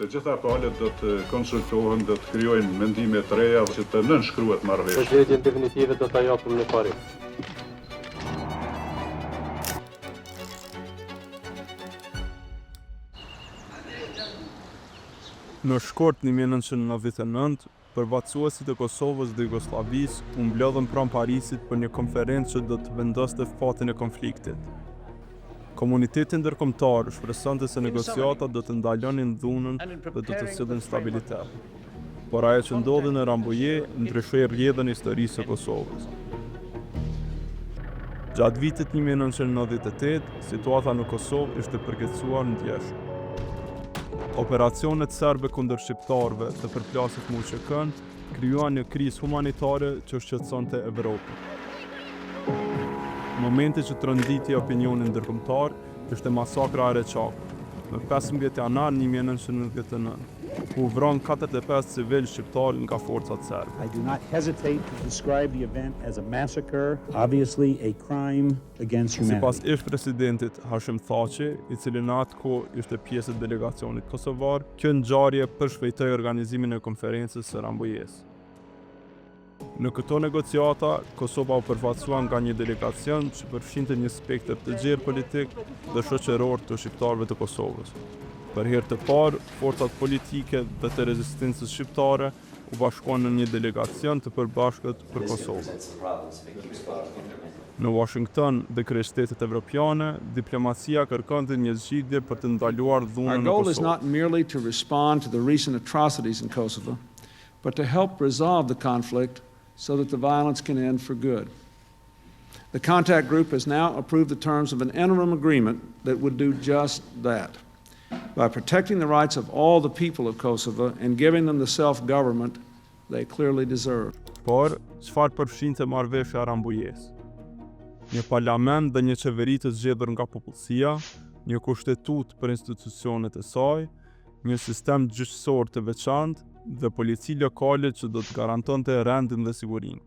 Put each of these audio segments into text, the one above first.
Të gjitha palët do të konsultohen, do të krijojnë mendime të reja që të nënshkruhet marrëveshja. Përgjigjen definitive do ta japim në parim. Në shkort 1999, përfaqësuesit e Kosovës dhe Jugosllavisë u mblodhën pranë Parisit për një konferencë që do të vendoste fatin e konfliktit. Komuniteti ndërkombëtar shpresonte se negociatat do të ndalonin dhunën dhe do të sillnin stabilitet. Por ajo që ndodhi në Rambuje ndryshoi rrjedhën e historisë së Kosovës. Gjatë vitit 1998, situata në Kosovë ishte përkeqësuar ndjeshëm. Operacionet serbe kundër shqiptarëve të përplasit MUÇK krijuan një krizë humanitare që shqetësonte Evropën. Momenti që tronditi opinionin ndërkombëtar ishte masakra e Reçakut, në 15 janar 1999, ku u vran 45 civil shqiptar nga forcat serbe. I do not hesitate to describe the event as a massacre, obviously a crime against humanity. Sipas ish-presidentit Hashim Thaçi, i cili në atë kohë ishte pjesë e delegacionit kosovar, kjo ngjarje përshpejtoi organizimin e konferencës së Rambujes. Në këto negociata, Kosova u përfaqësua nga një delegacion që përfshinte një spektër të gjerë politik dhe shoqëror të shqiptarëve të Kosovës. Për herë të parë, forcat politike dhe të rezistencës shqiptare u bashkuan në një delegacion të përbashkët për Kosovë. Në Washington dhe kryeqytetet evropiane, diplomacia kërkonte një zgjidhje për të ndaluar dhunën në Our goal is Kosovë. not merely to respond to the recent atrocities in Kosovo, but to help resolve the conflict so that the violence can end for good. The contact group has now approved the terms of an interim agreement that would do just that. By protecting the rights of all the people of Kosovo and giving them the self-government they clearly deserve. Por, çfarë përfshinte marrëveshja e Rambujes? Një parlament dhe një qeveri të zgjedhur nga popullsia, një kushtetut për institucionet e saj, një sistem gjyqësor të veçantë dhe polici lokale që do të garantonte rendin dhe sigurinë.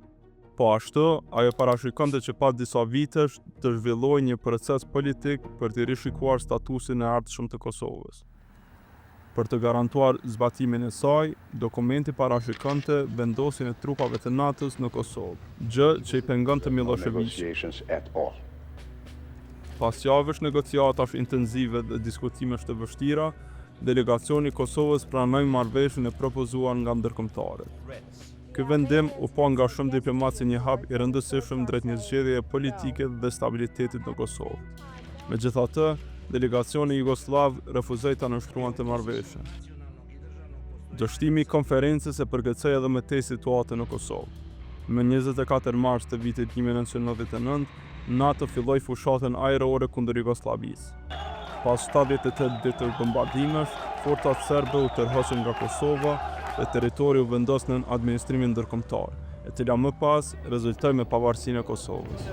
Po ashtu, ajo parashikonte që pas disa vitesh të zhvillojë një proces politik për të rishikuar statusin e ardhshëm të Kosovës. Për të garantuar zbatimin e saj, dokumenti parashikonte vendosjen e trupave të NATO-s në Kosovë, gjë që i pengonte Milošević. Pas javësh negociatash intensive dhe diskutimesh të vështira, delegacioni i Kosovës pranoi marrëveshjen e propozuar nga ndërkombëtarët. Ky vendim u pa nga shumë diplomatë si një hap i rëndësishëm drejt një zgjedhjeje politike dhe stabilitetit në Kosovë. Megjithatë, delegacioni jugosllav refuzoi ta nënshkruante marrëveshjen. Dështimi i konferencës e përkeqësoi edhe më tej situatën në Kosovë. Më 24 mars të vitit 1999, NATO filloi fushatën ajrore kundër Jugosllavisë. Pas 78 ditësh bombardimesh, forcat serbe u tërhoqën nga Kosova dhe territori u vendos në administrimin ndërkombëtar, e cila më pas rezultoi me pavarësinë e Kosovës.